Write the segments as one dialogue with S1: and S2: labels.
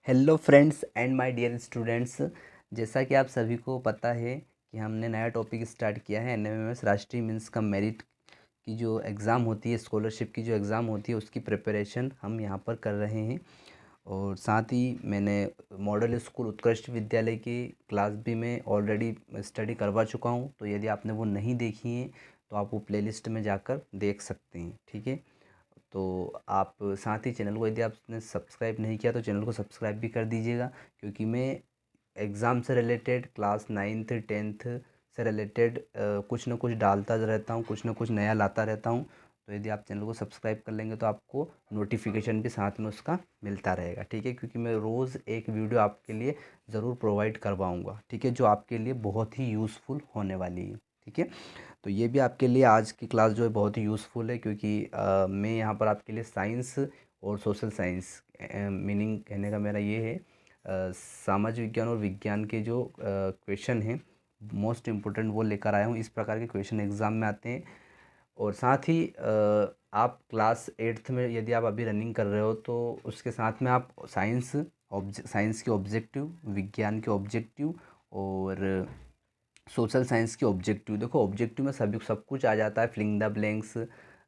S1: Hello friends and my dear students. जैसा कि आप सभी को पता है कि हमने नया टॉपिक स्टार्ट किया है एनएमएमएस राष्ट्रीय मीन्स कम मेरिट की जो एग्ज़ाम होती है, स्कॉलरशिप की जो एग्ज़ाम होती है, उसकी प्रिपरेशन हम यहाँ पर कर रहे हैं। और साथ ही मैंने मॉडल स्कूल उत्कृष्ट विद्यालय की क्लास भी मैं ऑलरेडी स्टडी करवा चुका हूँ। तो यदि आपने वो नहीं देखी है तो आप वो प्लेलिस्ट में जाकर देख सकते हैं, ठीक है। तो आप साथ ही चैनल को, यदि आपने सब्सक्राइब नहीं किया तो चैनल को सब्सक्राइब भी कर दीजिएगा, क्योंकि मैं एग्ज़ाम से रिलेटेड, क्लास 9th 10th से रिलेटेड कुछ ना कुछ डालता रहता हूँ, कुछ ना कुछ नया लाता रहता हूँ। तो यदि आप चैनल को सब्सक्राइब कर लेंगे तो आपको नोटिफिकेशन भी साथ में उसका मिलता रहेगा, ठीक है। क्योंकि मैं रोज़ एक वीडियो आपके लिए ज़रूर प्रोवाइड करवाऊँगा, ठीक है, जो आपके लिए बहुत ही यूज़फुल होने वाली है, ठीक है। तो ये भी आपके लिए आज की क्लास जो है बहुत ही यूज़फुल है, क्योंकि मैं यहाँ पर आपके लिए साइंस और सोशल साइंस, मीनिंग कहने का मेरा ये है, सामाजिक विज्ञान और विज्ञान के जो क्वेश्चन हैं मोस्ट इम्पोर्टेंट वो लेकर आया हूँ। इस प्रकार के क्वेश्चन एग्ज़ाम में आते हैं। और साथ ही आप क्लास 8th में यदि आप अभी रनिंग कर रहे हो तो उसके साथ में आप साइंस के ऑब्जेक्टिव, विज्ञान के ऑब्जेक्टिव और सोशल साइंस के ऑब्जेक्टिव, देखो ऑब्जेक्टिव में सभी सब कुछ आ जाता है। फिलिंग द ब्लैंक्स,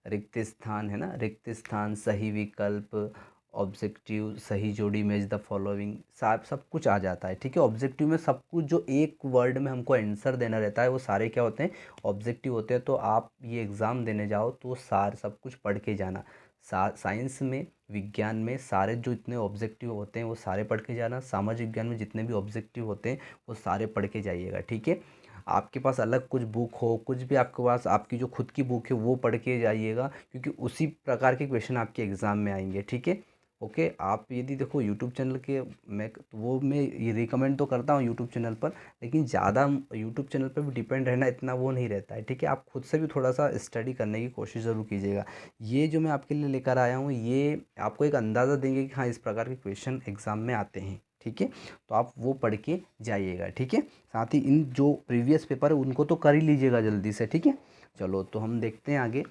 S1: रिक्त स्थान है ना, रिक्त स्थान, सही विकल्प, ऑब्जेक्टिव, सही जोड़ी, मैच द फॉलोइंग, सब कुछ आ जाता है, ठीक है। ऑब्जेक्टिव में सब कुछ जो एक वर्ड में हमको आंसर देना रहता है वो सारे क्या होते हैं, ऑब्जेक्टिव होते हैं। तो आप ये एग्ज़ाम देने जाओ तो सब कुछ पढ़ के जाना। साइंस में, विज्ञान में सारे जो इतने ऑब्जेक्टिव होते हैं वो सारे पढ़ के जाना। सामाजिक विज्ञान में जितने भी ऑब्जेक्टिव होते हैं वो सारे पढ़ के जाइएगा, ठीक है। आपके पास अलग कुछ बुक हो, कुछ भी आपके पास आपकी जो खुद की बुक है वो पढ़ के जाइएगा, क्योंकि उसी प्रकार के क्वेश्चन आपके एग्ज़ाम में आएंगे, ठीक है। ओके, आप यदि देखो यूट्यूब चैनल के, मैं ये रिकमेंड तो करता हूँ यूट्यूब चैनल पर, लेकिन ज़्यादा यूट्यूब चैनल पर भी डिपेंड रहना इतना वो नहीं रहता है, ठीक है। आप खुद से भी थोड़ा सा स्टडी करने की कोशिश ज़रूर कीजिएगा। ये जो मैं आपके लिए लेकर आया हूँ ये आपको एक अंदाज़ा देंगे कि हाँ इस प्रकार के क्वेश्चन एग्ज़ाम में आते हैं, ठीक है। तो आप वो पढ़ के जाइएगा, ठीक है। साथ ही इन जो प्रीवियस पेपर है उनको तो कर ही लीजिएगा जल्दी से, ठीक है। चलो तो हम देखते हैं आगे।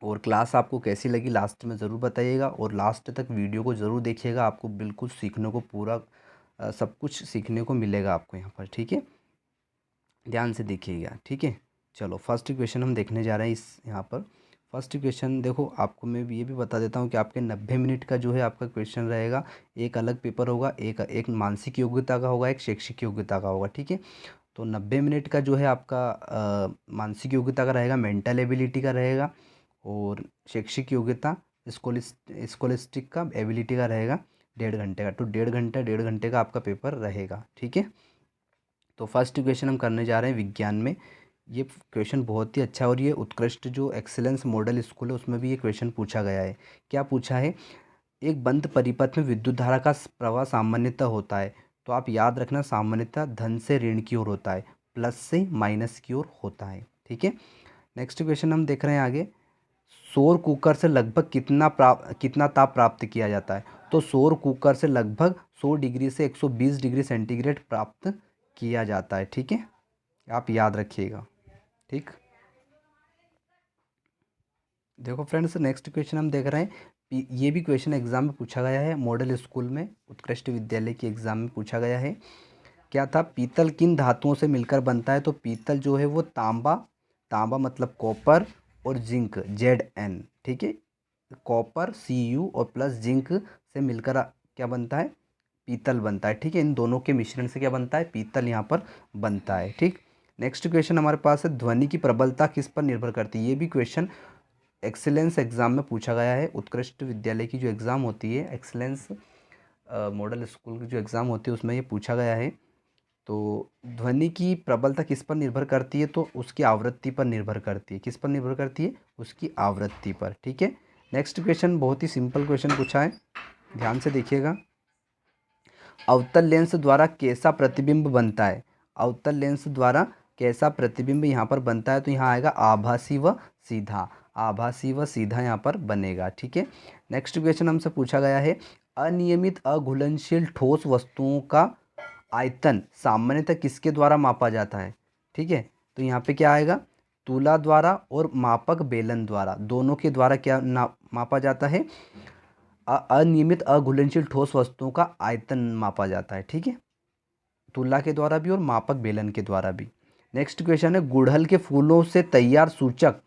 S1: और क्लास आपको कैसी लगी लास्ट में ज़रूर बताइएगा, और लास्ट तक वीडियो को ज़रूर देखिएगा, आपको बिल्कुल सीखने को पूरा सब कुछ सीखने को मिलेगा आपको यहाँ पर, ठीक है। ध्यान से देखिएगा, ठीक है। चलो फर्स्ट क्वेश्चन हम देखने जा रहे हैं। इस यहाँ पर फर्स्ट क्वेश्चन देखो, आपको मैं ये भी बता देता हूँ कि आपके 90 मिनट का जो है आपका क्वेश्चन रहेगा। एक अलग पेपर होगा, एक एक मानसिक योग्यता का होगा, एक शैक्षिक योग्यता का होगा, ठीक है। तो 90 मिनट का जो है आपका मानसिक योग्यता का रहेगा, मेंटल एबिलिटी का रहेगा। और शैक्षिक योग्यता स्कॉलिस्टिक का एबिलिटी का रहेगा 1.5 घंटे का। तो 1.5 घंटे का आपका पेपर रहेगा, ठीक है। तो फर्स्ट क्वेश्चन हम करने जा रहे हैं विज्ञान में। ये क्वेश्चन बहुत ही अच्छा है, और ये उत्कृष्ट जो एक्सीलेंस मॉडल स्कूल है उसमें भी ये क्वेश्चन पूछा गया है। क्या पूछा है, एक बंद परिपथ में विद्युत धारा का प्रवाह सामान्यतः होता है। तो आप याद रखना, सामान्यतः धन से ऋण की ओर होता है, प्लस से माइनस की ओर होता है, ठीक है। नेक्स्ट क्वेश्चन हम देख रहे हैं आगे। सौर कुकर से लगभग कितना ताप प्राप्त किया जाता है। तो सौर कुकर से लगभग 100 डिग्री से 120 डिग्री सेंटीग्रेड प्राप्त किया जाता है, ठीक है। आप याद रखिएगा, ठीक। देखो फ्रेंड्स, नेक्स्ट क्वेश्चन हम देख रहे हैं। ये भी क्वेश्चन एग्जाम में पूछा गया है, मॉडल स्कूल में उत्कृष्ट विद्यालय की एग्जाम में पूछा गया है। क्या था, पीतल किन धातुओं से मिलकर बनता है। तो पीतल जो है वो तांबा, तांबा मतलब कॉपर, और जिंक Zn, ठीक है। कॉपर Cu और प्लस जिंक से मिलकर क्या बनता है, पीतल बनता है, ठीक है। इन दोनों के मिश्रण से क्या बनता है, पीतल यहाँ पर बनता है, ठीक। नेक्स्ट क्वेश्चन हमारे पास है, ध्वनि की प्रबलता किस पर निर्भर करती है। ये भी क्वेश्चन एक्सीलेंस एग्ज़ाम में पूछा गया है। उत्कृष्ट विद्यालय की जो एग्ज़ाम होती है, एक्सीलेंस मॉडल स्कूल की जो एग्ज़ाम होती है उसमें ये पूछा गया है। तो ध्वनि की प्रबलता किस पर निर्भर करती है, तो उसकी आवृत्ति पर निर्भर करती है। किस पर निर्भर करती है, उसकी आवृत्ति पर, ठीक है। नेक्स्ट क्वेश्चन बहुत ही सिंपल क्वेश्चन पूछा है, ध्यान से देखिएगा। अवतल लेंस द्वारा कैसा प्रतिबिंब बनता है। अवतल लेंस द्वारा कैसा प्रतिबिंब यहाँ पर बनता है। तो यहाँ आएगा आभासी व सीधा, आभासी व सीधा यहाँ पर बनेगा, ठीक है। नेक्स्ट क्वेश्चन हमसे पूछा गया है, अनियमित अघुलनशील ठोस वस्तुओं का आयतन सामान्यतः किसके द्वारा मापा जाता है, ठीक है। तो यहाँ पे क्या आएगा, तुला द्वारा और मापक बेलन द्वारा, दोनों के द्वारा क्या मापा जाता है, अनियमित अघुलनशील ठोस वस्तुओं का आयतन मापा जाता है। ठीक है, तुला के द्वारा भी और मापक बेलन के द्वारा भी। नेक्स्ट क्वेश्चन है, गुड़हल के फूलों से तैयार सूचक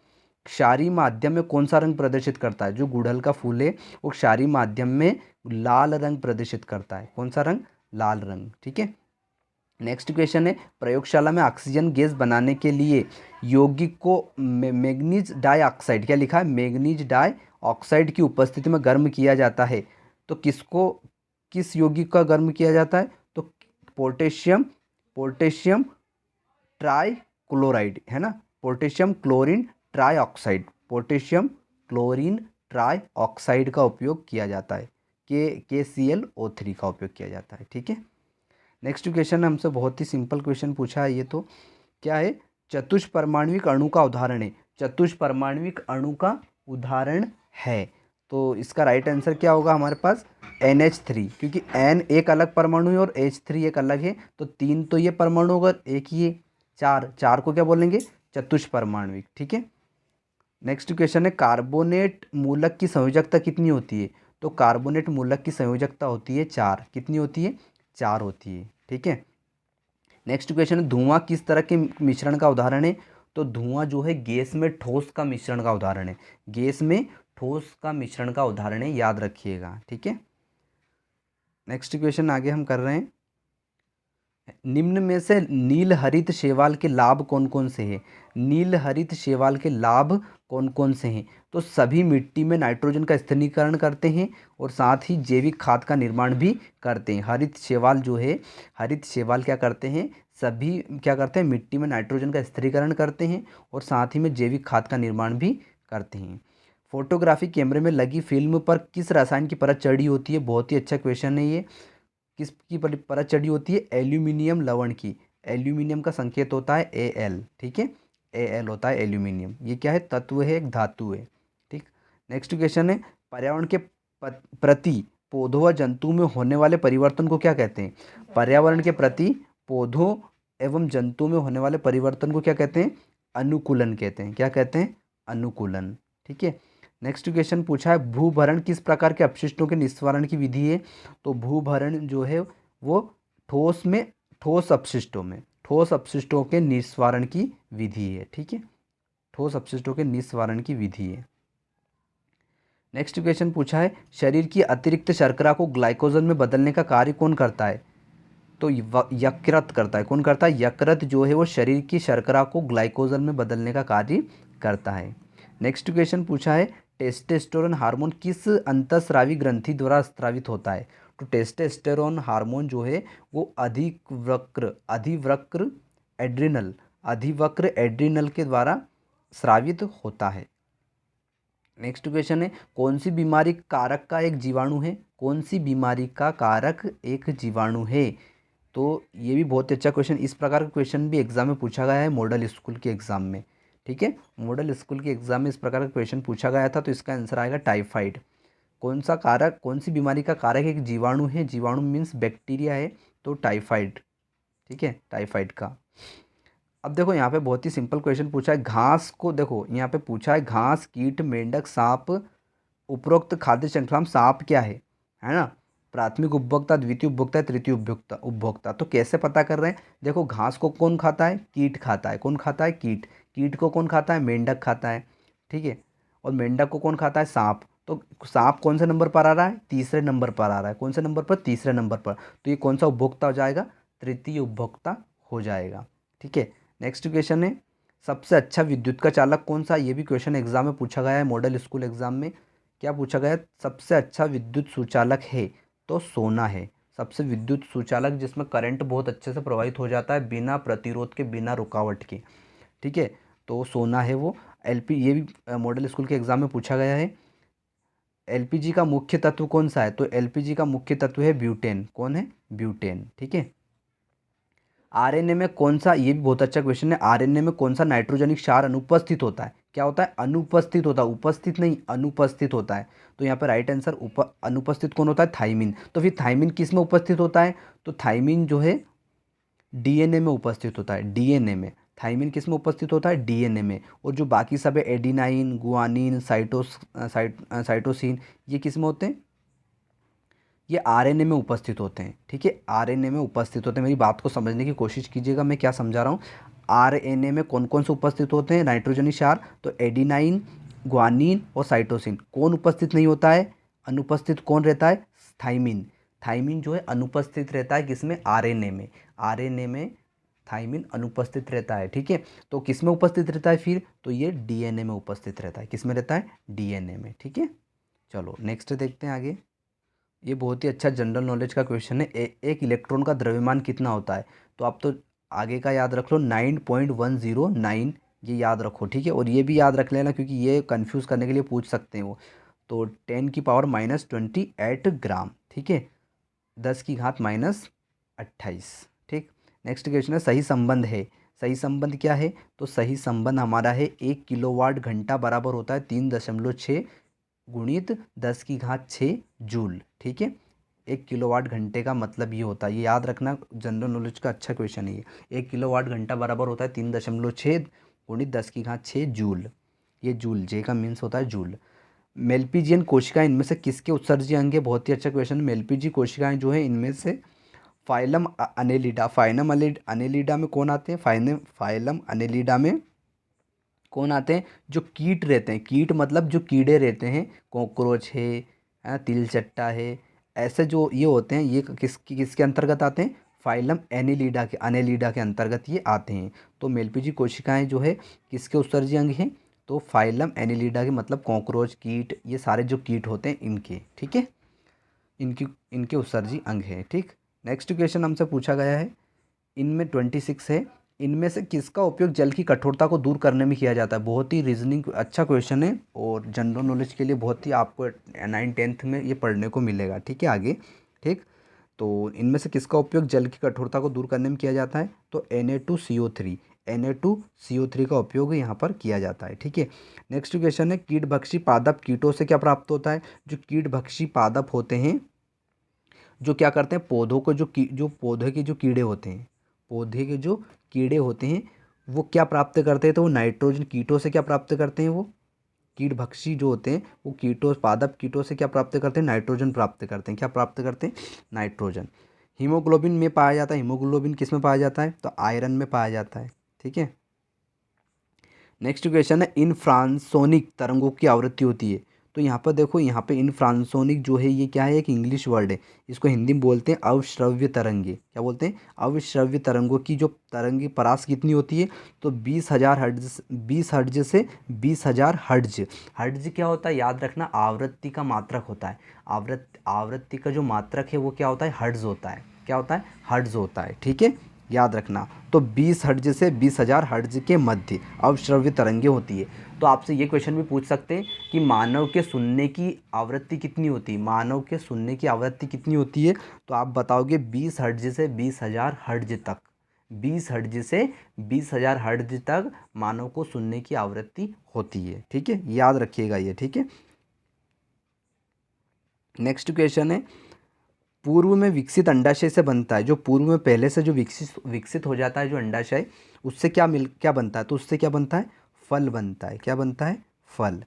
S1: क्षारीय माध्यम में कौन सा रंग प्रदर्शित करता है? जो गुड़हल का फूल है वो क्षारीय माध्यम में लाल रंग प्रदर्शित करता है। कौन सा रंग? लाल रंग। ठीक है, नेक्स्ट क्वेश्चन है, प्रयोगशाला में ऑक्सीजन गैस बनाने के लिए यौगिक को मैग्नीज डाइऑक्साइड, क्या लिखा है? मैग्नीज डाइऑक्साइड की उपस्थिति में गर्म किया जाता है। तो किस यौगिक का गर्म किया जाता है? तो पोटेशियम ट्राइक्लोराइड, है ना, potassium chlorine trioxide, potassium chlorine trioxide का उपयोग किया जाता है। KClO3 का उपयोग किया जाता है। ठीक है, नेक्स्ट क्वेश्चन हमसे बहुत ही सिंपल क्वेश्चन पूछा है। ये तो क्या है? चतुष्परमाण्विक अणु का उदाहरण है। चतुष्परमाण्विक अणु का उदाहरण है, तो इसका राइट आंसर क्या होगा हमारे पास? NH3, क्योंकि N एक अलग परमाणु है और H3 एक अलग है, तो 3 तो ये परमाणु होगा, एक ये 4 को क्या बोलेंगे? चतुष्परमाण्विक। ठीक है, नेक्स्ट क्वेश्चन है, कार्बोनेट मूलक की संयोजकता कितनी होती है? तो कार्बोनेट मूलक की संयोजकता होती है 4। कितनी होती है? 4 होती है। ठीक है, नेक्स्ट क्वेश्चन है, धुआं किस तरह के मिश्रण का उदाहरण है? तो धुआं जो है गैस में ठोस का मिश्रण का उदाहरण है। गैस में ठोस का मिश्रण का उदाहरण है, याद रखिएगा। ठीक है, नेक्स्ट क्वेश्चन आगे हम कर रहे हैं, निम्न में से नील हरित शैवाल के लाभ कौन कौन से हैं? नील हरित शैवाल के लाभ कौन कौन से हैं? तो सभी मिट्टी में नाइट्रोजन का स्थिरीकरण करते हैं और साथ ही जैविक खाद का निर्माण भी करते हैं। हरित शैवाल जो है, हरित शैवाल क्या करते हैं? सभी क्या करते हैं? मिट्टी में नाइट्रोजन का स्थिरीकरण करते हैं और साथ ही में जैविक खाद का निर्माण भी करते हैं। फोटोग्राफी कैमरे में लगी फिल्म पर किस रसायन की परत चढ़ी होती है? बहुत ही अच्छा क्वेश्चन है ये। किसकी परत चढ़ी होती है? एल्यूमिनियम लवण की। एल्यूमिनियम का संकेत होता है Al। ठीक है, Al होता है एल्यूमिनियम। ये क्या है? तत्व है, एक धातु है। ठीक, नेक्स्ट क्वेश्चन है, पर्यावरण के प्रति पौधों व जंतु में होने वाले परिवर्तन को क्या कहते हैं? पर्यावरण के प्रति पौधों एवं जंतु में होने वाले परिवर्तन को क्या कहते हैं? अनुकूलन कहते हैं। क्या कहते हैं? अनुकूलन। ठीक है, नेक्स्ट क्वेश्चन पूछा है, भूभरण किस प्रकार के अपशिष्टों के निस्वारण की विधि है? तो भूभरण जो है वो ठोस अपशिष्टों के निस्वारण की विधि है। ठीक है, ठोस अपशिष्टों के निस्वारण की विधि है। नेक्स्ट क्वेश्चन पूछा है, शरीर की अतिरिक्त शर्करा को ग्लाइकोजन में बदलने का कार्य कौन करता है? तो यकृत करता है। कौन करता है? यकृत जो है वो शरीर की शर्करा को ग्लाइकोजन में बदलने का कार्य करता है। नेक्स्ट क्वेश्चन पूछा है, टेस्टोस्टेरोन हार्मोन किस अंतःस्रावी ग्रंथि द्वारा स्रावित होता है? तो टेस्टोस्टेरोन हार्मोन जो है वो अधिवक्र एड्रिनल के द्वारा स्रावित होता है। नेक्स्ट क्वेश्चन है, कौन सी बीमारी कारक का एक जीवाणु है? कौन सी बीमारी का कारक एक जीवाणु है? तो ये भी बहुत अच्छा क्वेश्चन, इस प्रकार का क्वेश्चन भी एग्जाम में पूछा गया है, मॉडल स्कूल के एग्जाम में। ठीक है, मॉडल स्कूल के एग्जाम में इस प्रकार का क्वेश्चन पूछा गया था, तो इसका आंसर आएगा टाइफाइड। कौन सी बीमारी का कारक एक जीवाणु है? जीवाणु मीन्स बैक्टीरिया है, तो टाइफाइड। ठीक है, टाइफाइड का। अब देखो यहाँ पे बहुत ही सिंपल क्वेश्चन पूछा है, घास को देखो यहाँ पे पूछा है, घास, कीट, मेंढक, सांप, उपरोक्त खाद्य श्रृंखला में सांप क्या है ना? प्राथमिक उपभोक्ता, द्वितीय उपभोक्ता, तृतीय उपभोक्ता। तो कैसे पता कर रहे हैं? देखो, घास को कौन खाता है? कीट खाता है। कौन खाता है? कीट। कीट को कौन खाता है? मेंढक खाता है। ठीक है, और मेंढक को कौन खाता है? सांप। तो सांप कौन से नंबर पर आ रहा है? तीसरे नंबर पर आ रहा है। कौन से नंबर पर? तीसरे नंबर पर। तो ये कौन सा उपभोक्ता हो जाएगा? तृतीय उपभोक्ता हो जाएगा। ठीक है, नेक्स्ट क्वेश्चन है, सबसे अच्छा विद्युत का चालक कौन सा? ये भी क्वेश्चन एग्जाम में पूछा गया है, मॉडल स्कूल एग्जाम में। क्या पूछा गया है? सबसे अच्छा विद्युत सुचालक है, तो सोना है। सबसे विद्युत सुचालक जिसमें करंट बहुत अच्छे से प्रवाहित हो जाता है, बिना प्रतिरोध के, बिना रुकावट के। ठीक है, तो सोना है वो। ये भी मॉडल स्कूल के एग्जाम में पूछा गया है। LPG का मुख्य तत्व कौन सा है? तो LPG का मुख्य तत्व है ब्यूटेन। कौन है? ब्यूटेन। ठीक है, RNA में कौन सा, ये भी बहुत अच्छा क्वेश्चन है, RNA में कौन सा नाइट्रोजनिक क्षार अनुपस्थित होता है? क्या होता है? अनुपस्थित होता है, उपस्थित नहीं, अनुपस्थित होता है। तो यहाँ पर राइट आंसर अनुपस्थित कौन होता है? थाइमिन। तो फिर थाइमिन किस में उपस्थित होता है? तो थाइमिन जो है DNA में उपस्थित होता है, DNA में। थाइमिन किस में उपस्थित होता है? DNA में। और जो बाकी सब है, एडिनाइन, गुआनिन, साइटोसिन, ये किस में होते हैं? ये आरएनए में उपस्थित होते हैं। ठीक है, आरएनए में उपस्थित होते हैं। मेरी बात को समझने की कोशिश कीजिएगा, मैं क्या समझा रहा हूँ। आरएनए में कौन कौन से उपस्थित होते हैं? नाइट्रोजनी क्षार, तो एडिनाइन, ग्वानिन और साइटोसिन। कौन उपस्थित नहीं होता है? अनुपस्थित कौन रहता है? थाइमिन। थाइमिन जो है अनुपस्थित रहता है किसमें? आरएनए में। आरएनए में थाइमिन अनुपस्थित रहता है। ठीक है, तो किस में उपस्थित रहता है फिर? तो ये डीएनए में उपस्थित रहता है। किस में रहता है? डीएनए में। ठीक है, चलो नेक्स्ट देखते हैं आगे। ये बहुत ही अच्छा जनरल नॉलेज का क्वेश्चन है। एक इलेक्ट्रॉन का द्रव्यमान कितना होता है? तो आप तो आगे का याद रख लो, 9.109, ये याद रखो। ठीक है, और ये भी याद रख लेना क्योंकि ये कंफ्यूज करने के लिए पूछ सकते हैं वो। तो 10⁻⁻28 ग्राम। ठीक है, 10⁻28। ठीक, नेक्स्ट क्वेश्चन है सही संबंध है। सही संबंध क्या है? तो सही संबंध हमारा है 1 किलोवाट घंटा बराबर होता है 3.6 गुणित 10⁻6 जूल। ठीक है, 1 किलोवाट घंटे का मतलब ये होता है, ये याद रखना, जनरल नॉलेज का अच्छा क्वेश्चन है ये। 1 किलोवाट घंटा बराबर होता है 3.6 गुणित 10⁻6 जूल। ये जूल, जे का मीन्स होता है जूल। मेलपीजियन कोशिकाएं इनमें से किसके उत्सर्जी अंग है? बहुत ही अच्छा क्वेश्चन। मेलपीजी कोशिकाएं जो है इनमें से फाइलम अनेलिडा। फाइलम अनेलिडा में कौन आते हैं? फाइलम अनेलिडा में कौन आते हैं? जो कीट रहते हैं। कीट मतलब जो कीड़े रहते हैं, कॉकरोच है, तिलचट्टा है, ऐसे जो ये होते हैं, ये किसके अंतर्गत आते हैं? फाइलम अनेलिडा के अंतर्गत ये आते हैं। तो मेलपीजी कोशिकाएं जो है किसके उत्सर्जी अंग हैं? तो फाइलम एनिलिडा के, मतलब कॉकरोच, कीट, ये सारे जो कीट होते हैं इनके। ठीक है, इनके उत्सर्जी अंग हैं। ठीक, नेक्स्ट क्वेश्चन हमसे पूछा गया है, इनमें 26 है, इनमें से किसका उपयोग जल की कठोरता को दूर करने में किया जाता है? बहुत ही रीजनिंग अच्छा क्वेश्चन है और जनरल नॉलेज के लिए बहुत ही आपको 9th-10th में ये पढ़ने को मिलेगा। ठीक है, आगे। ठीक, तो इनमें से किसका उपयोग जल की कठोरता को दूर करने में किया जाता है? तो Na2CO3। Na2CO3 का उपयोग यहाँ पर किया जाता है। ठीक है, नेक्स्ट क्वेश्चन है कीटभक्षी पादप कीटों से क्या प्राप्त होता है? जो कीटभक्षी पादप होते हैं, जो क्या करते हैं, पौधों को जो पौधे के जो कीड़े होते हैं, पौधे के जो कीड़े होते हैं वो क्या प्राप्त करते हैं? तो वो नाइट्रोजन। कीटों से क्या प्राप्त करते हैं? वो कीटभक्षी जो होते हैं वो पादप कीटों से क्या प्राप्त करते हैं? नाइट्रोजन प्राप्त करते हैं। क्या प्राप्त करते हैं? नाइट्रोजन। हीमोग्लोबिन में पाया जाता है। हीमोग्लोबिन किस में पाया जाता है? तो आयरन में पाया जाता है। ठीक है, नेक्स्ट क्वेश्चन है इनफ्रांसोनिक तरंगों की आवृत्ति होती है। तो यहाँ पर देखो, यहाँ पे इनफ्रांसोनिक जो है ये क्या है? एक इंग्लिश वर्ड है। इसको हिंदी में बोलते हैं अवश्रव्य तरंगे। क्या बोलते हैं? अवश्रव्य तरंगों की जो तरंगी परास कितनी होती है? तो 20,000 हर्ट्ज। 20 हर्ट्ज से 20,000 हर्ट्ज। हर्ट्ज क्या होता है? याद रखना, आवृत्ति का मात्रक होता है। आवृत्ति का जो मात्रक है वो क्या होता है? हर्ट्ज होता है। क्या होता है? हर्ट्ज होता है। ठीक है, याद रखना। तो 20 हर्ट्ज से 20,000 हर्ट्ज के मध्य अवश्रव्य तरंगे होती है। तो आपसे ये क्वेश्चन भी पूछ सकते हैं कि मानव के सुनने की आवृत्ति कितनी होती है? मानव के सुनने की आवृत्ति कितनी होती है? तो आप बताओगे 20 हर्ट्ज से 20,000 हर्ट्ज तक। 20 हर्ट्ज से 20,000 हर्ट्ज तक मानव को सुनने की आवृत्ति होती है। ठीक है, याद रखिएगा ये। ठीक है, नेक्स्ट क्वेश्चन है पूर्व में विकसित अंडाशय से बनता है। जो पूर्व में पहले से जो विकसित हो जाता है जो अंडाशय, उससे क्या बनता है? तो उससे क्या बनता है? फल बनता है। क्या बनता है? फल।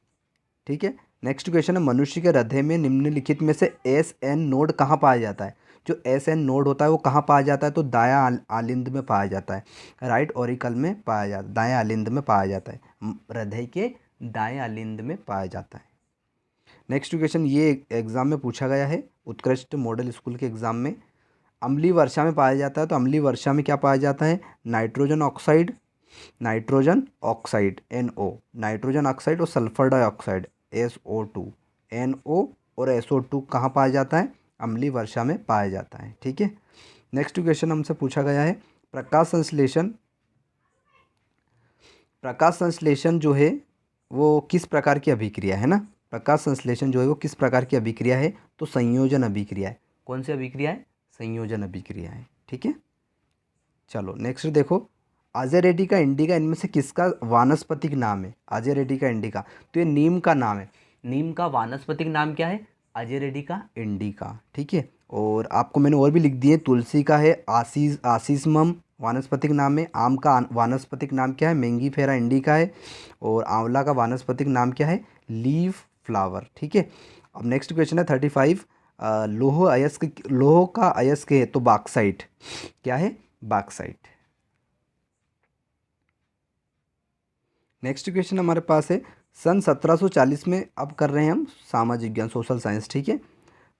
S1: ठीक है, नेक्स्ट क्वेश्चन है मनुष्य के हृदय में निम्नलिखित में से एस एन नोड कहाँ पाया जाता है? जो एस एन नोड होता है वो कहाँ पाया जाता है? तो दायां आलिंद में पाया जाता है। राइट ऑरिकल में पाया जाता है, दाएं आलिंद में पाया जाता है। हृदय के दाएं आलिंद में पाया जाता है। नेक्स्ट क्वेश्चन ये एग्जाम में पूछा गया है, उत्कृष्ट मॉडल स्कूल के एग्जाम में। अम्लीय वर्षा में पाया जाता है। तो अम्लीय वर्षा में क्या पाया जाता है? Nitrogen oxide, NO, nitrogen oxide और सल्फर डाइऑक्साइड SO2। NO और SO2 कहाँ पाया जाता है? अम्लीय वर्षा में पाया जाता है। ठीक है, नेक्स्ट क्वेश्चन हमसे पूछा गया है प्रकाश संश्लेषण जो है वो किस प्रकार की अभिक्रिया है ना? प्रकाश संश्लेषण जो है वो किस प्रकार की अभिक्रिया है? तो संयोजन अभिक्रिया है। कौन सी अभिक्रिया है? संयोजन अभिक्रिया है। ठीक है, चलो नेक्स्ट देखो आजेरेटिका इंडिका इनमें से किसका वानस्पतिक नाम है? आजेरेटिका इंडिका, तो ये नीम का नाम है। नीम का वानस्पतिक नाम क्या है? आजेरेटिका इंडिका। ठीक है, और आपको मैंने और भी लिख दिए। तुलसी का है आसीसमम वानस्पतिक नाम है। आम का वानस्पतिक नाम क्या है? मैंगीफेरा इंडिका है। और आंवला का वानस्पतिक नाम क्या है? Leaf flower. ठीक है, अब नेक्स्ट क्वेश्चन है 35 लोह का अयस्क है तो बॉक्साइट। क्या है? बॉक्साइट। नेक्स्ट क्वेश्चन हमारे पास है सन 1740 में, अब कर रहे हैं हम सामाजिक ज्ञान, सोशल साइंस। ठीक है,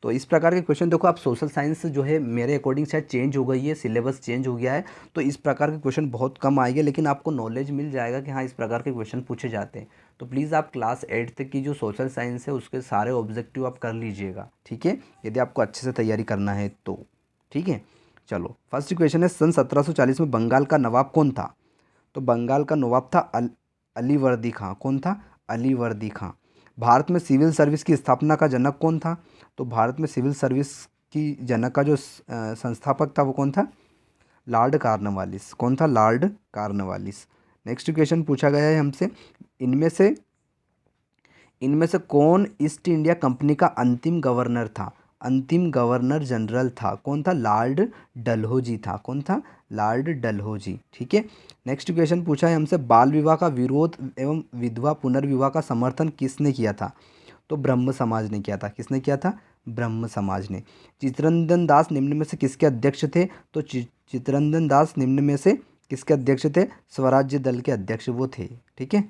S1: तो इस प्रकार के क्वेश्चन देखो, आप सोशल साइंस जो है मेरे अकॉर्डिंग शायद चेंज हो गई है, सिलेबस चेंज हो गया है, तो इस प्रकार के क्वेश्चन बहुत कम आएंगे, लेकिन आपको नॉलेज मिल जाएगा कि हाँ इस प्रकार के क्वेश्चन पूछे जाते हैं। तो प्लीज़ आप क्लास 8 तक की जो सोशल साइंस है उसके सारे ऑब्जेक्टिव आप कर लीजिएगा। ठीक है, यदि आपको अच्छे से तैयारी करना है तो। ठीक है, चलो फर्स्ट क्वेश्चन है, सन 1740 में बंगाल का नवाब कौन था? तो बंगाल का नवाब था अलीवर्दी खां। कौन था? अलीवर्दी खां। भारत में सिविल सर्विस की स्थापना का जनक कौन था? तो भारत में सिविल सर्विस की जनक का जो संस्थापक था वो कौन था? Lord Cornwallis. कौन था? Lord Cornwallis. नेक्स्ट क्वेश्चन पूछा गया है हमसे, इनमें से इनमें से कौन ईस्ट इंडिया कंपनी का अंतिम गवर्नर था? अंतिम गवर्नर जनरल था। कौन था? लॉर्ड डलहौजी था। कौन था? लॉर्ड डलहौजी। ठीक है, नेक्स्ट क्वेश्चन पूछा है हमसे, बाल विवाह का विरोध एवं विधवा पुनर्विवाह का समर्थन किसने किया था? तो ब्रह्म समाज ने किया था। किसने किया था? ब्रह्म समाज ने। चित्तरंजन दास निम्न में से किसके अध्यक्ष थे? तो चित्तरंजन दास निम्न में से किसके अध्यक्ष थे? स्वराज्य दल के अध्यक्ष वो थे। ठीक है,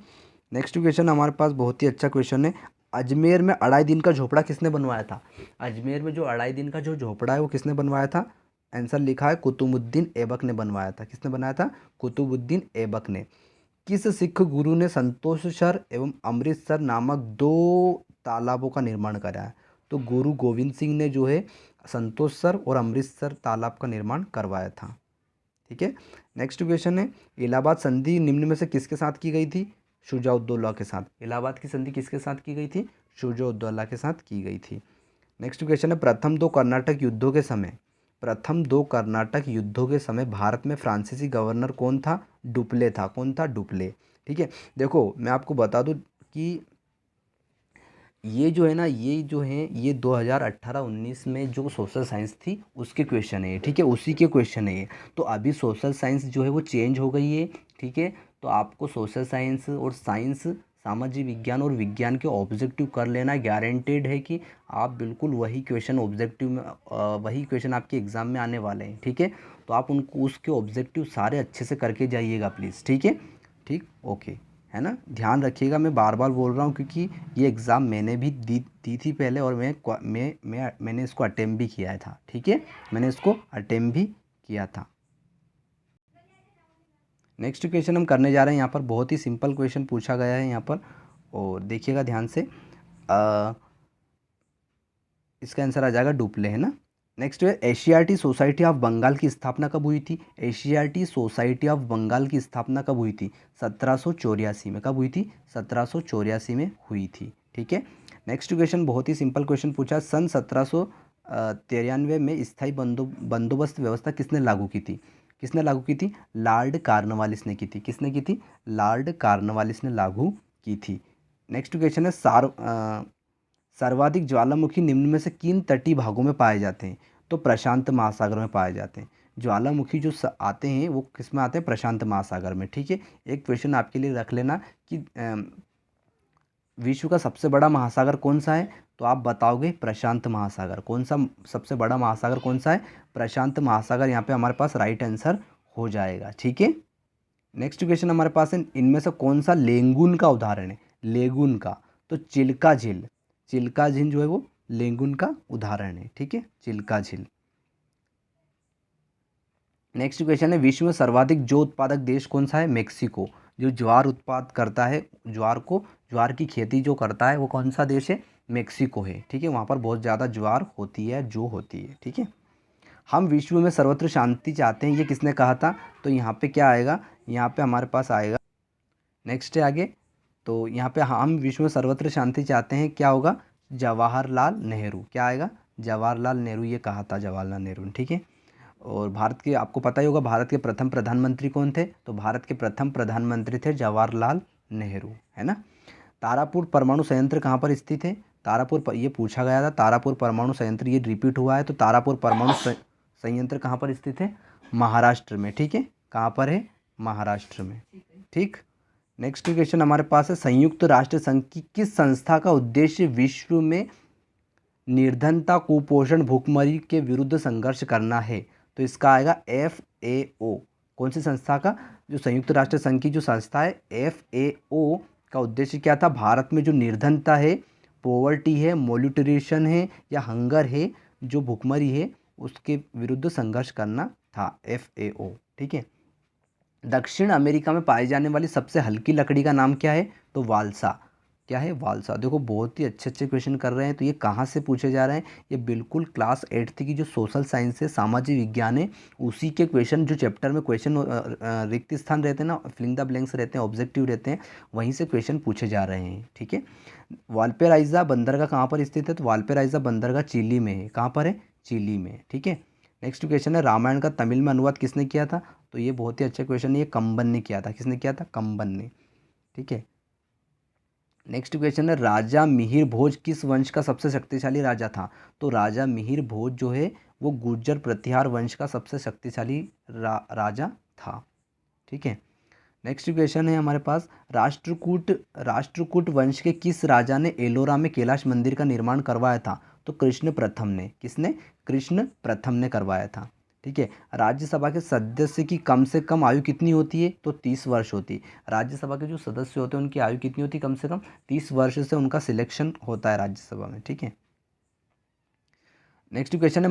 S1: नेक्स्ट क्वेश्चन हमारे पास बहुत ही अच्छा क्वेश्चन है, अजमेर में अढ़ाई दिन का झोपड़ा किसने बनवाया था? अजमेर में जो अढ़ाई दिन का जो झोपड़ा है वो किसने बनवाया था? आंसर लिखा है कुतुबुद्दीन ऐबक ने बनवाया था। किसने बनाया था? कुतुबुद्दीन ऐबक ने। किस सिख गुरु ने संतोषसर एवं अमृतसर नामक दो तालाबों का निर्माण कराया? तो गुरु गोविंद सिंह ने जो है संतोषसर और अमृतसर तालाब का निर्माण करवाया था। ठीक है, नेक्स्ट क्वेश्चन है, इलाहाबाद संधि निम्न में से किसके साथ की गई थी? शुजाउद्दौला के साथ। इलाहाबाद की संधि किसके साथ की गई थी? शुजाउद्दौला के साथ की गई थी। नेक्स्ट क्वेश्चन है, प्रथम दो कर्नाटक युद्धों के समय भारत में फ्रांसीसी गवर्नर कौन था? डुप्ले था। कौन था? डुप्ले। ठीक है, देखो मैं आपको बता दूं कि ये जो है ना, ये 2018-19 में जो सोशल साइंस थी उसके क्वेश्चन है ये। ठीक है, उसी के क्वेश्चन है ये। तो अभी सोशल साइंस जो है वो चेंज हो गई है। ठीक है, तो आपको सोशल साइंस और साइंस, सामाजिक विज्ञान और विज्ञान के ऑब्जेक्टिव कर लेना, गारंटेड है कि आप बिल्कुल वही क्वेश्चन ऑब्जेक्टिव में वही क्वेश्चन आपके एग्ज़ाम में आने वाले हैं। ठीक है, तो आप उनको उसके ऑब्जेक्टिव सारे अच्छे से करके जाइएगा प्लीज़। ठीक है, ठीक, ओके, है ना, ध्यान रखिएगा। मैं बार बार बोल रहा हूँ क्योंकि ये एग्ज़ाम मैंने भी दी थी पहले, और मैंने इसको अटेम्प्ट भी किया था। ठीक है, मैंने इसको अटेम्प्ट भी किया था। नेक्स्ट क्वेश्चन हम करने जा रहे हैं, यहाँ पर बहुत ही सिंपल क्वेश्चन पूछा गया है यहाँ पर, और देखिएगा ध्यान से। इसका आंसर आ जाएगा डुप्ले, है ना। नेक्स्ट है, एशियाटिक सोसाइटी ऑफ बंगाल की स्थापना कब हुई थी? एशियाटिक सोसाइटी ऑफ बंगाल की स्थापना कब हुई थी? 1784 में। कब हुई थी? 1784 में हुई थी। ठीक है, नेक्स्ट क्वेश्चन बहुत ही सिंपल क्वेश्चन पूछा, सन 1793 में स्थायी बंदोबस्त व्यवस्था किसने लागू की थी? किसने लागू की थी? लॉर्ड कॉर्नवालिस ने की थी। किसने की थी? लॉर्ड कॉर्नवालिस ने लागू की थी। नेक्स्ट क्वेश्चन है, सर्वाधिक ज्वालामुखी निम्न में से किन तटीय भागों में पाए जाते हैं? तो प्रशांत महासागर में पाए जाते हैं। ज्वालामुखी जो आते हैं वो किस में आते हैं? प्रशांत महासागर में। ठीक है, एक क्वेश्चन आपके लिए रख लेना कि विश्व का सबसे बड़ा महासागर कौन सा है? तो आप बताओगे प्रशांत महासागर। कौन सा सबसे बड़ा महासागर कौन सा है? प्रशांत महासागर। यहाँ पे हमारे पास राइट आंसर हो जाएगा। ठीक है, नेक्स्ट क्वेश्चन हमारे पास है, इनमें से कौन सा लेंगुन का उदाहरण है? लेगुन का, तो चिल्का झील। चिल्का झील जो है वो लेंगुन का उदाहरण है। ठीक है, चिल्का झील। नेक्स्ट क्वेश्चन है, विश्व में सर्वाधिक जो उत्पादक देश कौन सा है? मेक्सिको। जो ज्वार उत्पाद करता है, ज्वार की खेती जो करता है वो कौन सा देश है? मेक्सिको है। ठीक है, वहाँ पर बहुत ज़्यादा ज्वार होती है, जो होती है। ठीक है, हम विश्व में सर्वत्र शांति चाहते हैं, ये किसने कहा था? तो यहाँ पे क्या आएगा? यहाँ पे हमारे पास आएगा, नेक्स्ट है आगे, तो यहाँ पे हम विश्व में सर्वत्र शांति चाहते हैं, क्या होगा? जवाहरलाल नेहरू। क्या आएगा? जवाहरलाल नेहरू, ये कहा था जवाहरलाल नेहरू ने। ठीक है, और भारत के, आपको पता ही होगा भारत के प्रथम प्रधानमंत्री कौन थे? तो भारत के प्रथम प्रधानमंत्री थे जवाहरलाल नेहरू, है ना। तारापुर परमाणु संयंत्र कहाँ पर स्थित है? ये पूछा गया था, तारापुर परमाणु संयंत्र, ये रिपीट हुआ है। तो तारापुर परमाणु संयंत्र कहाँ पर स्थित है? महाराष्ट्र में। ठीक है, कहाँ पर है? महाराष्ट्र में। ठीक, नेक्स्ट क्वेश्चन हमारे पास है, संयुक्त राष्ट्र संघ की किस संस्था का उद्देश्य विश्व में निर्धनता, कुपोषण, भूखमरी के विरुद्ध संघर्ष करना है, तो इसका आएगा FAO। कौन सी संस्था का? जो संयुक्त राष्ट्र संघ की जो संस्था है FAO का उद्देश्य क्या था? भारत में जो निर्धनता है, पॉवर्टी है, मोल्यूट्रिशन है या हंगर है, जो भूखमरी है, उसके विरुद्ध संघर्ष करना था FAO। ठीक है। दक्षिण अमेरिका में पाई जाने वाली सबसे हल्की लकड़ी का नाम क्या है? तो वालसा। क्या है? वालसा। देखो बहुत ही अच्छे अच्छे क्वेश्चन कर रहे हैं। तो ये कहाँ से पूछे जा रहे हैं? ये बिल्कुल क्लास 8th की जो सोशल साइंस है, सामाजिक विज्ञान है, उसी के क्वेश्चन, जो चैप्टर में क्वेश्चन रिक्त स्थान रहते हैं ना, फिलिंग द ब्लैंक्स रहते हैं, ऑब्जेक्टिव रहते हैं, वहीं से क्वेश्चन पूछे जा रहे हैं। ठीक है। वालपेराइजा बंदरगाह कहाँ पर स्थित है? तो वालपेराइजा बंदरगाह चिली में है। कहाँ पर है? चिली में। ठीक है। नेक्स्ट क्वेश्चन है, रामायण का तमिल में अनुवाद किसने किया था? तो ये बहुत ही अच्छा क्वेश्चन है, ये कंबन ने किया था। किसने किया था? कंबन ने। ठीक है। नेक्स्ट क्वेश्चन है, राजा मिहिर भोज किस वंश का सबसे शक्तिशाली राजा था? तो राजा मिहिर भोज जो है वो गुर्जर प्रतिहार वंश का सबसे शक्तिशाली राजा था। ठीक है। नेक्स्ट क्वेश्चन है हमारे पास, राष्ट्रकूट वंश के किस राजा ने एलोरा में कैलाश मंदिर का निर्माण करवाया था? तो कृष्ण प्रथम ने। किसने? कृष्ण प्रथम ने करवाया था। ठीक है। राज्यसभा के सदस्य की कम से कम आयु कितनी होती है? तो 30 वर्ष होती है। राज्यसभा के जो सदस्य होते हैं उनकी आयु कितनी होती है? कम से कम 30 वर्ष से उनका सिलेक्शन होता है राज्यसभा में। ठीक है। नेक्स्ट क्वेश्चन है,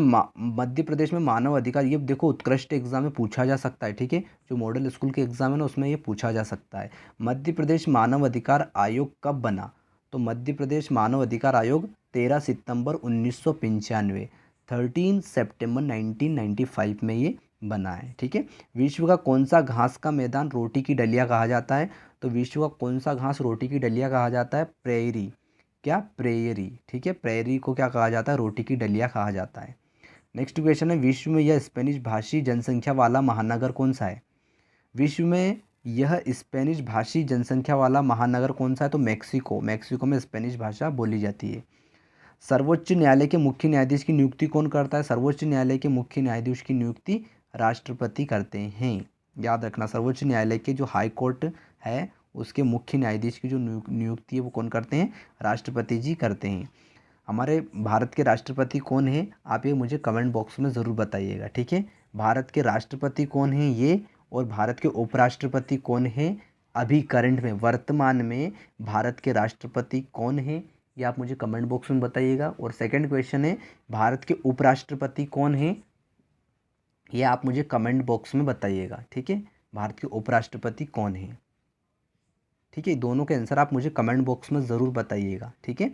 S1: मध्य प्रदेश में मानव अधिकार, ये देखो उत्कृष्ट एग्जाम में पूछा जा सकता है। ठीक है। जो मॉडल स्कूल के एग्जाम है ना, उसमें ये पूछा जा सकता है। मध्य प्रदेश मानव अधिकार आयोग कब बना? तो मध्य प्रदेश मानव अधिकार आयोग 13 सितंबर 1995, 13 सितंबर 1995 में ये बना है। ठीक है। विश्व का कौन सा घास का मैदान रोटी की डलिया कहा जाता है? तो विश्व का कौन सा घास रोटी की डलिया कहा जाता है? प्रेयरी। क्या? प्रेयरी। ठीक है। प्रेयरी को क्या कहा जाता है? रोटी की डलिया कहा जाता है। नेक्स्ट क्वेश्चन है, विश्व में यह स्पेनिश भाषी जनसंख्या वाला महानगर कौन सा है? विश्व में यह स्पेनिश भाषी जनसंख्या वाला महानगर कौन सा है? तो मैक्सिको। मैक्सिको में स्पेनिश भाषा बोली जाती है। सर्वोच्च न्यायालय के मुख्य न्यायाधीश की नियुक्ति कौन करता है? सर्वोच्च न्यायालय के मुख्य न्यायाधीश की नियुक्ति राष्ट्रपति करते हैं। याद रखना, सर्वोच्च न्यायालय के जो हाई कोर्ट है उसके मुख्य न्यायाधीश की जो नियुक्ति है वो कौन करते हैं? राष्ट्रपति जी करते हैं। हमारे भारत के राष्ट्रपति कौन है? आप ये मुझे कमेंट बॉक्स में ज़रूर बताइएगा। ठीक है। भारत के राष्ट्रपति कौन है ये, और भारत के उपराष्ट्रपति कौन है? अभी करंट में, वर्तमान में भारत के राष्ट्रपति कौन है, ये आप मुझे कमेंट बॉक्स में बताइएगा। और सेकंड क्वेश्चन है, भारत के उपराष्ट्रपति कौन है, ये आप मुझे कमेंट बॉक्स में बताइएगा। ठीक है। भारत के उपराष्ट्रपति कौन है? ठीक है। दोनों के आंसर आप मुझे कमेंट बॉक्स में ज़रूर बताइएगा। ठीक है।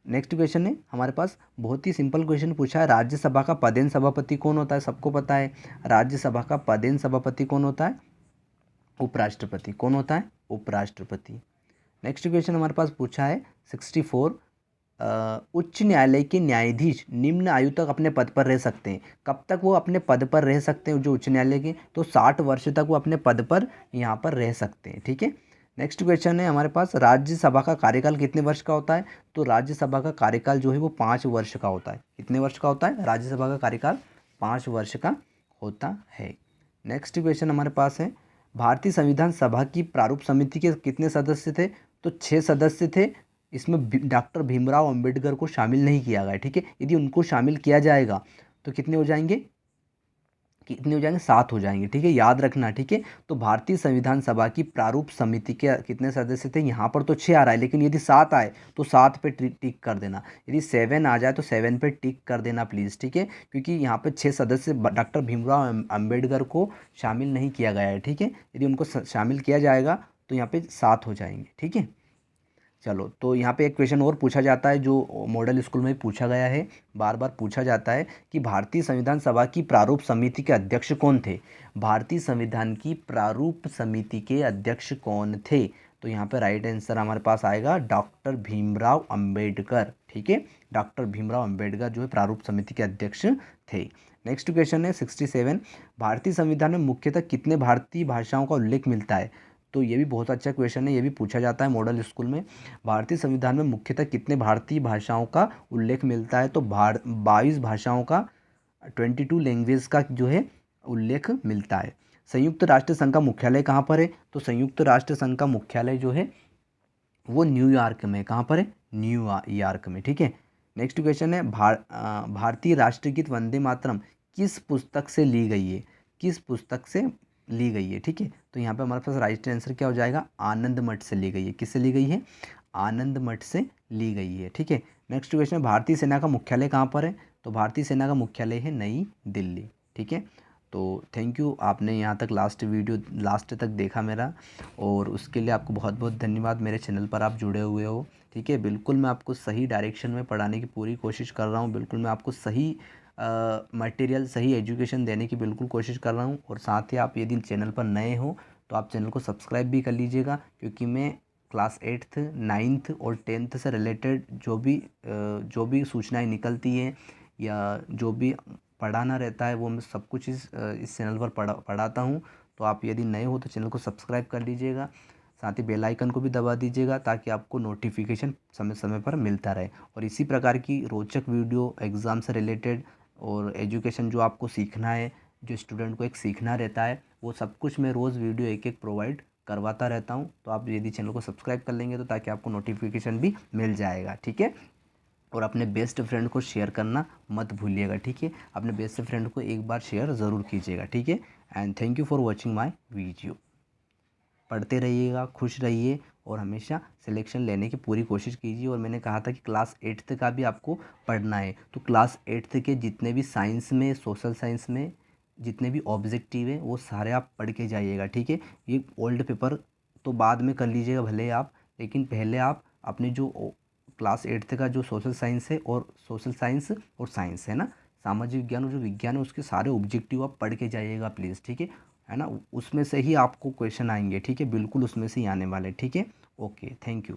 S1: नेक्स्ट क्वेश्चन है हमारे पास, बहुत ही सिंपल क्वेश्चन पूछा है, राज्यसभा का पदेन सभापति कौन होता है? सबको पता है, राज्यसभा का पदेन सभापति कौन होता है? उपराष्ट्रपति। कौन होता है? उपराष्ट्रपति। नेक्स्ट क्वेश्चन हमारे पास पूछा है 64, उच्च न्यायालय के न्यायाधीश निम्न आयु तक अपने पद पर रह सकते हैं। कब तक वो अपने पद पर रह सकते हैं? जो उच्च न्यायालय के, तो 60 वर्ष तक वो अपने पद पर यहाँ पर रह सकते हैं। ठीक है। नेक्स्ट क्वेश्चन है हमारे पास, राज्यसभा का कार्यकाल कितने वर्ष का होता है? तो राज्यसभा का कार्यकाल जो है वो 5 वर्ष का होता है। कितने वर्ष का होता है? राज्यसभा का कार्यकाल 5 वर्ष का होता है। नेक्स्ट क्वेश्चन हमारे पास है, भारतीय संविधान सभा की प्रारूप समिति के कितने सदस्य थे? तो 6 सदस्य थे। इसमें डॉक्टर भीमराव अंबेडकर को शामिल नहीं किया गया। ठीक है। यदि उनको शामिल किया जाएगा तो कितने हो जाएंगे? 7 हो जाएंगे। ठीक है। याद रखना। ठीक है। तो भारतीय संविधान सभा की प्रारूप समिति के कितने सदस्य थे? यहाँ पर तो 6 आ रहा है, लेकिन यदि 7 आए तो 7 पे टिक कर देना। यदि 7 आ जाए तो 7 पे टिक कर देना प्लीज़। ठीक है। क्योंकि यहाँ पे 6 सदस्य डॉक्टर भीमराव अंबेडकर को शामिल नहीं किया गया है। ठीक है। यदि उनको शामिल किया जाएगा तो यहाँ पे 7 हो जाएंगे। ठीक है। चलो, तो यहाँ पे एक क्वेश्चन और पूछा जाता है जो मॉडल स्कूल में पूछा गया है, बार बार पूछा जाता है कि भारतीय संविधान सभा की प्रारूप समिति के अध्यक्ष कौन थे? भारतीय संविधान की प्रारूप समिति के अध्यक्ष कौन थे? तो यहाँ पे राइट आंसर हमारे पास आएगा डॉक्टर भीमराव अंबेडकर। ठीक है। डॉक्टर भीमराव अंबेडकर जो है प्रारूप समिति के अध्यक्ष थे। नेक्स्ट क्वेश्चन है 67, भारतीय संविधान में मुख्यतः कितने भारतीय भाषाओं का उल्लेख मिलता है? तो ये भी बहुत अच्छा क्वेश्चन है, ये भी पूछा जाता है मॉडल स्कूल में। भारतीय संविधान में मुख्यतः कितने भारतीय भाषाओं का उल्लेख मिलता है? तो 22 भाषाओं का, 22 लैंग्वेज का जो है उल्लेख मिलता है। संयुक्त राष्ट्र संघ का मुख्यालय कहाँ पर है? तो संयुक्त राष्ट्र संघ का मुख्यालय जो है वो न्यूयॉर्क में। कहाँ पर है? न्यूयॉर्क में। ठीक है। नेक्स्ट क्वेश्चन है भारतीय राष्ट्रगीत वंदे मातरम किस पुस्तक से ली गई है, किस पुस्तक से ली गई है, ठीक है। तो यहाँ पे हमारे पास राइट आंसर क्या हो जाएगा, आनंद मठ से ली गई है। किससे ली गई है, आनंद मठ से ली गई है, ठीक है। नेक्स्ट क्वेश्चन है भारतीय सेना का मुख्यालय कहाँ पर है, तो भारतीय सेना का मुख्यालय है नई दिल्ली, ठीक है। तो थैंक यू, आपने यहाँ तक लास्ट तक देखा मेरा, और उसके लिए आपको बहुत बहुत धन्यवाद। मेरे चैनल पर आप जुड़े हुए हो, ठीक है। बिल्कुल मैं आपको सही डायरेक्शन में पढ़ाने की पूरी कोशिश कर रहा हूँ, बिल्कुल मैं आपको सही मटेरियल, सही एजुकेशन देने की बिल्कुल कोशिश कर रहा हूँ। और साथ ही आप यदि चैनल पर नए हो तो आप चैनल को सब्सक्राइब भी कर लीजिएगा, क्योंकि मैं क्लास 8th 9th और 10th से रिलेटेड जो भी सूचनाएं निकलती हैं या जो भी पढ़ाना रहता है वो मैं सब कुछ इस चैनल पर पढ़ाता हूँ। तो आप यदि नए हो तो चैनल को सब्सक्राइब कर लीजिएगा, साथ ही बेल आइकन को भी दबा दीजिएगा, ताकि आपको नोटिफिकेशन समय समय पर मिलता रहे। और इसी प्रकार की रोचक वीडियो एग्ज़ाम से रिलेटेड और एजुकेशन जो आपको सीखना है, जो स्टूडेंट को एक सीखना रहता है, वो सब कुछ मैं रोज़ वीडियो एक एक प्रोवाइड करवाता रहता हूँ। तो आप यदि चैनल को सब्सक्राइब कर लेंगे तो ताकि आपको नोटिफिकेशन भी मिल जाएगा, ठीक है। और अपने बेस्ट फ्रेंड को शेयर करना मत भूलिएगा, ठीक है। अपने बेस्ट फ्रेंड को एक बार शेयर ज़रूर कीजिएगा, ठीक है। And thank you for watching my video. पढ़ते रहिएगा, खुश रहिए, और हमेशा सिलेक्शन लेने की पूरी कोशिश कीजिए। और मैंने कहा था कि क्लास 8th का भी आपको पढ़ना है, तो क्लास 8th के जितने भी साइंस में, सोशल साइंस में जितने भी ऑब्जेक्टिव है वो सारे आप पढ़ के जाइएगा, ठीक है। ये ओल्ड पेपर तो बाद में कर लीजिएगा भले आप, लेकिन पहले आप अपने जो क्लास 8th का जो सोशल साइंस है, और सोशल साइंस और साइंस है ना, सामाजिक विज्ञान और जो विज्ञान है, उसके सारे ऑब्जेक्टिव आप पढ़ के जाइएगा प्लीज़, ठीक है ना। उसमें से ही आपको क्वेश्चन आएंगे, ठीक है, बिल्कुल उसमें से ही आने वाले, ठीक है। Okay, thank you.